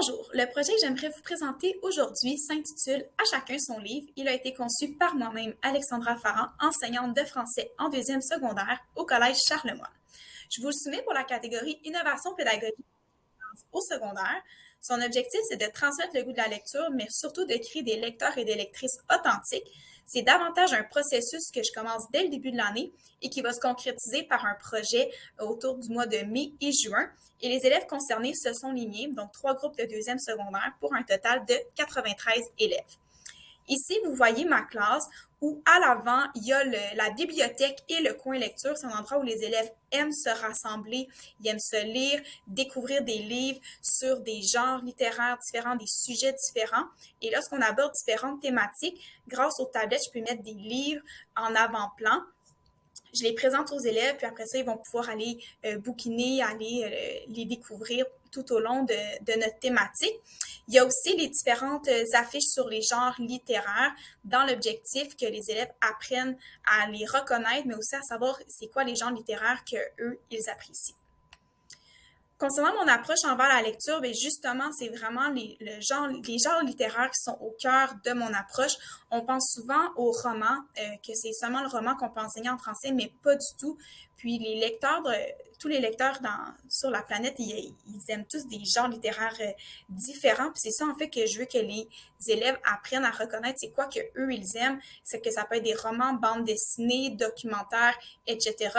Bonjour, le projet que j'aimerais vous présenter aujourd'hui s'intitule À chacun son livre. Il a été conçu par moi-même, Alexandra Farran, enseignante de français en deuxième secondaire au Collège Charlemagne. Je vous le soumets pour la catégorie Innovation pédagogique au secondaire. Son objectif, c'est de transmettre le goût de la lecture, mais surtout de créer des lecteurs et des lectrices authentiques. C'est davantage un processus que je commence dès le début de l'année et qui va se concrétiser par un projet autour du mois de mai et juin. Et les élèves concernés, ce sont les miens, donc 3 groupes de deuxième secondaire pour un total de 93 élèves. Ici, vous voyez ma classe où à l'avant, il y a la bibliothèque et le coin lecture. C'est un endroit où les élèves aiment se rassembler, ils aiment se lire, découvrir des livres sur des genres littéraires différents, des sujets différents. Et lorsqu'on aborde différentes thématiques, grâce aux tablettes, je peux mettre des livres en avant-plan. Je les présente aux élèves, puis après ça, ils vont pouvoir aller bouquiner, aller les découvrir tout au long de notre thématique. Il y a aussi les différentes affiches sur les genres littéraires dans l'objectif que les élèves apprennent à les reconnaître, mais aussi à savoir c'est quoi les genres littéraires qu'eux, ils apprécient. Concernant mon approche envers la lecture, bien justement, c'est vraiment les genres littéraires qui sont au cœur de mon approche. On pense souvent au roman, que c'est seulement le roman qu'on peut enseigner en français, mais pas du tout. Puis tous les lecteurs sur la planète, ils aiment tous des genres littéraires différents. Puis c'est ça en fait que je veux que les élèves apprennent à reconnaître c'est quoi que eux ils aiment. C'est que ça peut être des romans, bandes dessinées, documentaires, etc.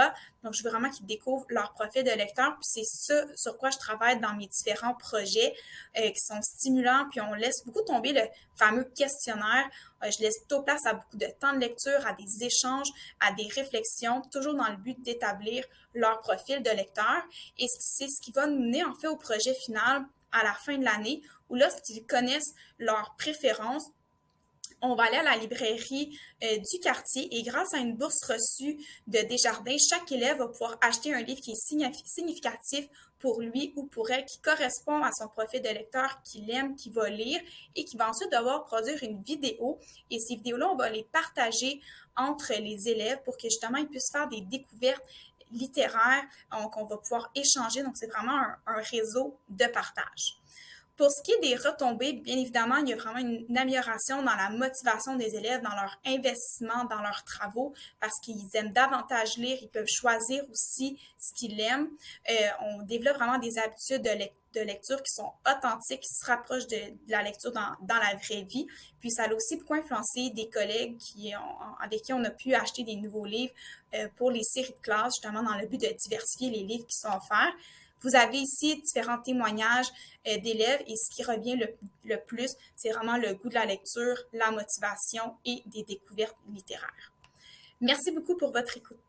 Donc, je veux vraiment qu'ils découvrent leur profil de lecteur. Puis c'est ça sur quoi je travaille dans mes différents projets qui sont stimulants. Puis on laisse beaucoup tomber le fameux questionnaire. Je laisse plutôt place à beaucoup de temps de lecture, à des échanges, à des réflexions, toujours dans le but d'établir leur profil de lecteur. Et c'est ce qui va nous mener en fait au projet final à la fin de l'année, où lorsqu'ils connaissent leurs préférences, on va aller à la librairie du quartier et grâce à une bourse reçue de Desjardins, chaque élève va pouvoir acheter un livre qui est significatif pour lui ou pour elle, qui correspond à son profil de lecteur qu'il aime, qu'il va lire et qui va ensuite devoir produire une vidéo. Et ces vidéos-là, on va les partager entre les élèves pour que justement ils puissent faire des découvertes littéraires, donc on va pouvoir échanger. Donc, c'est vraiment un réseau de partage. Pour ce qui est des retombées, bien évidemment, il y a vraiment une amélioration dans la motivation des élèves, dans leur investissement, dans leurs travaux, parce qu'ils aiment davantage lire, ils peuvent choisir aussi ce qu'ils aiment. On développe vraiment des habitudes de lecture qui sont authentiques, qui se rapprochent de la lecture dans la vraie vie. Puis ça a aussi beaucoup influencé des collègues avec qui on a pu acheter des nouveaux livres pour les séries de classe, justement dans le but de diversifier les livres qui sont offerts. Vous avez ici différents témoignages d'élèves et ce qui revient le plus, c'est vraiment le goût de la lecture, la motivation et des découvertes littéraires. Merci beaucoup pour votre écoute.